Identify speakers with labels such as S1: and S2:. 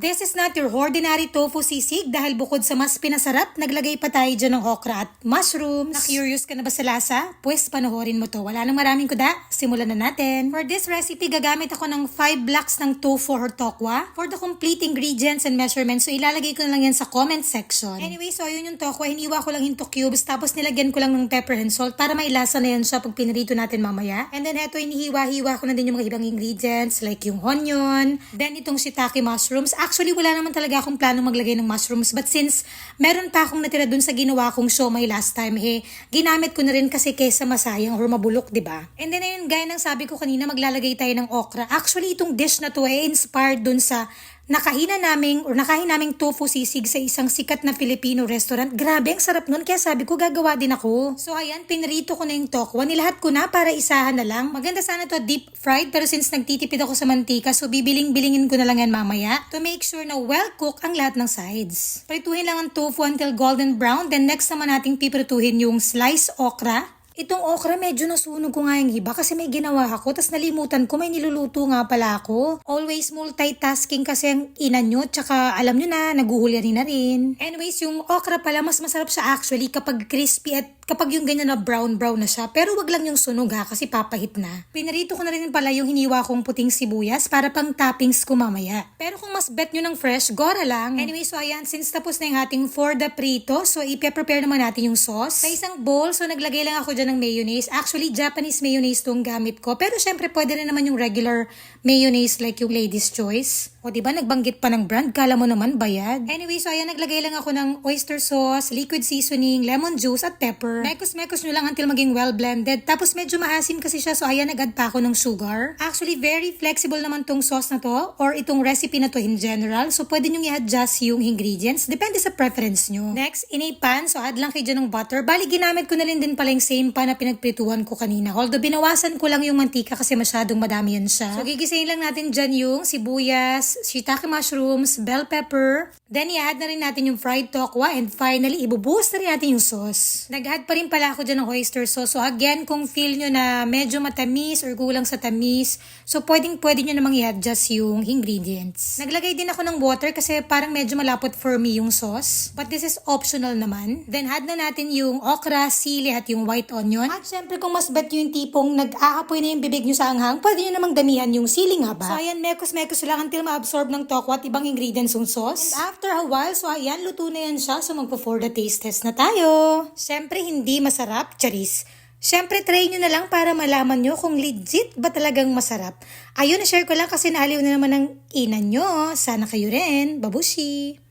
S1: This is not your ordinary tofu sisig dahil bukod sa mas pinasarap, naglagay pa tayo dyan ng okra at mushrooms. Na-curious ka na ba sa lasa? Pues panoorin mo to. Wala nang maraming kuda. Simulan na natin. For this recipe, gagamit ako ng 5 blocks ng tofu or tokwa. For the complete ingredients and measurements, so ilalagay ko na lang yan sa comment section. Anyway, so ayun yung tokwa. Hiniwa ko lang into cubes, tapos nilagyan ko lang ng pepper and salt para mailasa na yan siya pag pinirito natin mamaya. And then eto, inihiwa-hiwa ko na din yung mga ibang ingredients like yung onion, then itong shiitake mushrooms. Actually, wala naman talaga akong plano maglagay ng mushrooms. But since meron pa akong natira dun sa ginawa kong siomai last time, ginamit ko na rin kasi kesa masayang or mabulok, diba? And then ayun, gaya ng sabi ko kanina, maglalagay tayo ng okra. Actually, itong dish na to inspired dun sa nakain naming tofu sisig sa isang sikat na Filipino restaurant. Grabe, ang sarap nun. Kaya sabi ko, gagawa din ako. So ayan, pinrito ko na yung tokwa. Nilahat ko na para isahan na lang. Maganda sana to deep fried, pero since nagtitipid ako sa mantika, so bilingin ko na lang yan mamaya to make sure na well cooked ang lahat ng sides. Prituhin lang ang tofu until golden brown. Then next naman nating piprituhin yung sliced okra. Itong okra medyo nasunog ko nga yung iba kasi may ginawa ako, tas nalimutan ko may niluluto nga pala ako. Always multitasking kasi ang ina nyo, tsaka alam nyo na, naguhulyanin na rin. Anyways, yung okra pala mas masarap siya actually kapag crispy at kapag yung ganyan na brown na siya. Pero wag lang yung sunog ha, kasi papahit na. Pinarito ko na rin pala yung hiniwa kong puting sibuyas para pang toppings ko mamaya. Pero kung mas bet nyo ng fresh, gora lang. Anyway, so ayan, since tapos na yung ating for the prito, so ipe-prepare naman natin yung sauce. Sa isang bowl, so naglagay lang ako dyan ng mayonnaise. Actually, Japanese mayonnaise tong gamit ko. Pero syempre, pwede rin naman yung regular mayonnaise like yung Lady's Choice. O diba, nagbanggit pa ng brand, kala mo naman bayad. Anyway, so ayan, naglagay lang ako ng oyster sauce, liquid seasoning, lemon juice, at pepper. Mekos nyo lang until maging well blended. Tapos medyo maasim kasi siya, so ayan, nag-add pa ako ng sugar. Actually, very flexible naman tong sauce na to, or itong recipe na to in general. So pwede nyo i-adjust yung ingredients, depende sa preference nyo. Next, in a pan, so add lang kayo dyan ng butter. Bali, ginamit ko na rin din pala yung same pan na pinagprituhan ko kanina. Although, binawasan ko lang yung mantika kasi masyadong madami yan siya. So, gigisayin lang natin dyan yung sibuyas, shiitake mushrooms, bell pepper. Then, i-add na rin natin yung fried tokwa. And finally, ibubuhos na rin natin yung sauce. Nag-add pa rin pala ako dyan ng oyster sauce. So, again, kung feel nyo na medyo matamis or kulang sa tamis, so pwede nyo namang i-adjust yung ingredients. Naglagay din ako ng water kasi parang medyo malapot for me yung sauce. But this is optional naman. Then, add na natin yung okra, sili, at yung white onion. At syempre, kung mas bet nyo yung tipong nag-aapoy na yung bibig nyo sa anghang, pwede nyo namang damihan yung siling haba. So, ayan, mekos lang until ma-absorb ng tokwa at ibang ingredients yung sauce. And after a while, so ayan, luto na yan siya. So, magpo-for the taste test na tayo. Syempre, hindi masarap, charis. Syempre, try nyo na lang para malaman nyo kung legit ba talagang masarap. Ayun, na-share ko lang kasi naaliw na naman ng ina nyo. Sana kayo rin. Babushi!